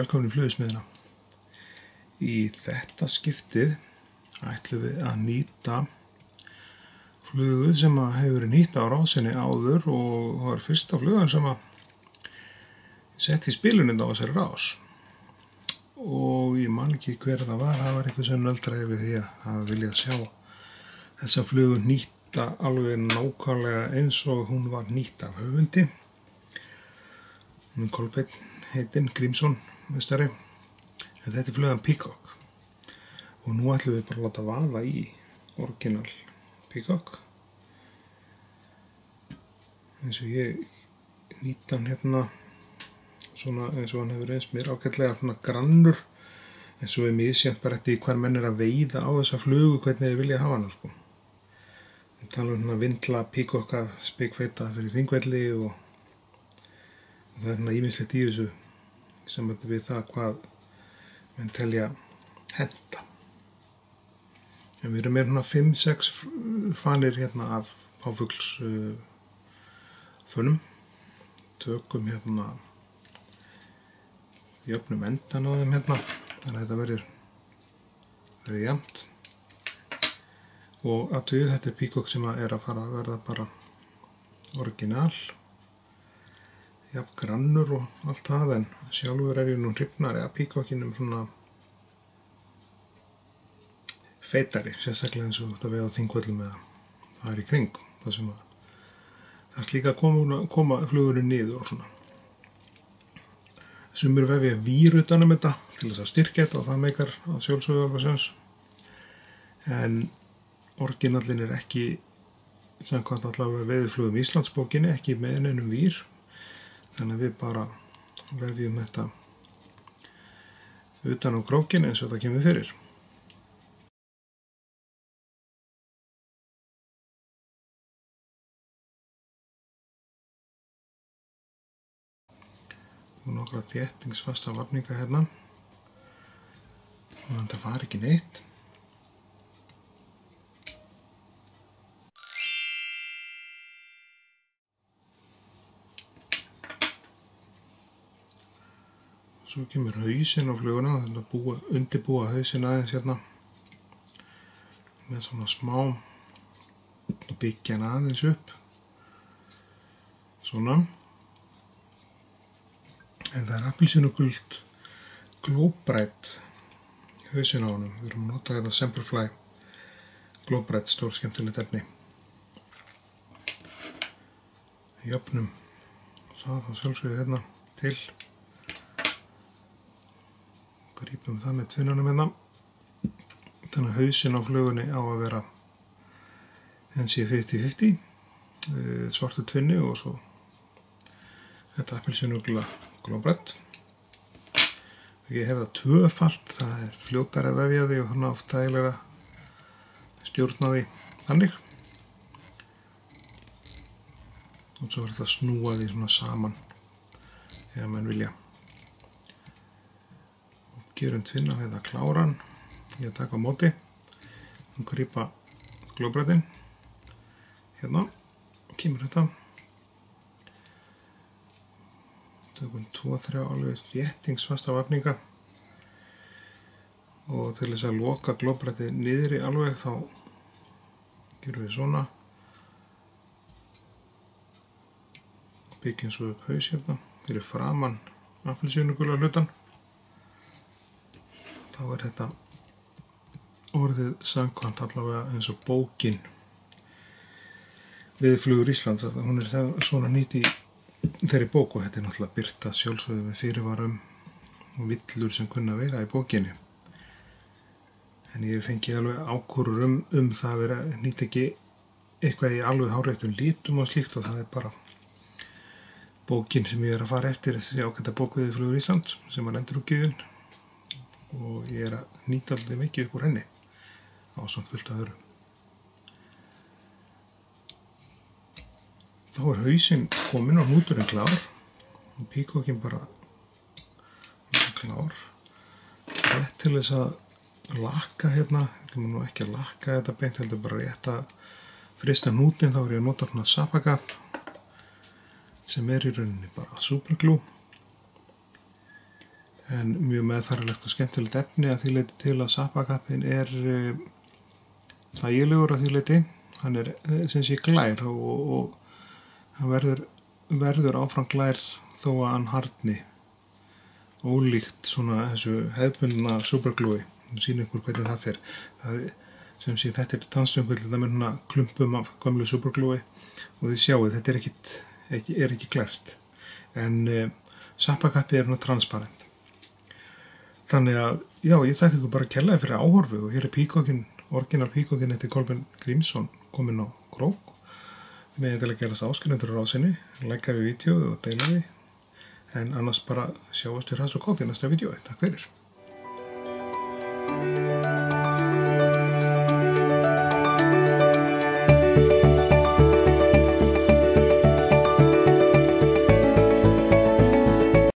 Velkomin í Flugsmiðjuna. Í þetta skiptið ætlum við að nýta flugu sem hefur verið nýtt á rásinni áður og var fyrsta flugan sem sett í spiluninn á þessari rás. Og ég man ekki hver það var eitthvað sem nöldraði við því að vilja sjá þessa flugu nýtta alveg nákvæmlega eins og hún var nýtt af höfundi. Kolbeinn heitinn Grímsson meistari, en þetta flugan Peacock og nú ætlum við bara að láta vaða í original Peacock eins og ég nýta hann hérna svona eins og hann hefur reynst mér ágætlega svona grannur eins og við misjænt bara eftir hver menn að veiða á þessa flugu hvernig þið vilja hafa hann sko. Við talum hérna vindla Peacocka spikfeita fyrir Þingvelli og það hérna ýmislegt í þessu sem við það hvað menn telja henta. En við erum með hérna 5-6 fanir hérna af páfugls fönum. Tökum hérna jöfnum endan á þeim hérna þannig að þetta verður jafnt. Og athugið þetta Peacock sem að fara að verða bara original. Jafn grannur og allt það, en sjálfur ég nú hrifnari af Peacockinum svona feitari, sérstaklega eins og þetta við á Þingvöllum eða það í kring, það sem það líka að koma flugurinn niður og svona. Sumir vefja vír utan þetta til þess að styrkja þetta og það meikar að sjálfsögðu alveg sens. En originallinn ekki samkvæmt allavega veiðiflugum í Íslandsbókinni, ekki með neinum vír. Þannig að við bara vefjum þetta utan á krókinn eins og þetta kemur fyrir. Og nokkra þéttingsfasta vafninga hérna. Og þetta fari ekki neitt. Svo kemur hausinn á fluguna, þetta undirbúa hausinn aðeins hérna með svona smá og byggja hann aðeins upp svona. En það appelsínugult Glow-Bright hausinn á honum. Við erum að nota þetta Semperfly Glow-Bright, stór skemmtilegt efni. Jöfnum það sjálfsögðu hérna til. Grípum það með tvinnunum hérna. Þannig að hausinn á flugunni á að vera NC 50-50, svartu tvinni og svo þetta appelsínugula Glow-Bright. Ég hef það tvöfalt, það fljótara að vefja því og þannig oft þægilega stjórna því þannig. Og svo þetta snúa því svona saman ef menn vilja. Gerum tvinnan hérna kláran, ég taka á móti og grípa Glow-Brightinn hérna, kemur þetta. Tökum 2-3 alveg þéttingsfasta vafninga og til þess að loka Glow-Brightið niðri alveg þá gerum við svona og byggjum svo upp haus hérna fyrir framan appelsínugula hlutan. Þá þetta orðið samkvæmt allavega eins og bókin Veiðiflugur Íslands. Hún svona nýtt í þeirri bók og þetta náttúrulega birta sjálfsögðu með fyrirvarum og villur sem kunna vera í bókinni. En ég fengi alveg ákúrur það að vera nýtt ekki eitthvað í alveg hárréttum litum og slíkt og það bara bókin sem ég að fara eftir þessi ágæta bók Veiðiflugur Íslands sem var endurútgefin. Og ég að nýta alltaf mikið upp úr henni á samt fullt af öðru. Þá hausinn kominn og hnúturinn klár og Peacockinn bara klár. Rétt til þess að lakka hérna, ég ætlum nú ekki að lakka þetta beint, heldur bara rétt að frista hnútinn, þá ég að nota svona Sapagap sem í rauninni bara superglue. en mjög meðfærilegt og skemmtilegt efni að því leyti til að Sappa-kappinn þægilegur að því leyti. Hann sem sé glær og hann verður áfram glær þó að hann harðni. Ólíkt svona þessu hefðbundna superglúi. Sýna ykkur hvernig það fer. Sem sé þetta tannstöngul, þetta með svona klumpum af gömlu superglúi og þið sjáuð þetta er ekki glært. En Sappa-kappið svona transparent. Þannig að, já, ég þakka ykkur bara kærlega fyrir áhorfið og hér píkókinn, orginal píkókinn eftir Kolbeinn Grímsson kominn á krók. Þið megið til að gerast áskiljendur á rásinni, lækka við vídeóið og deila því. En annars bara sjáumst við hræðs og kók í næsta vídeói. Takk fyrir.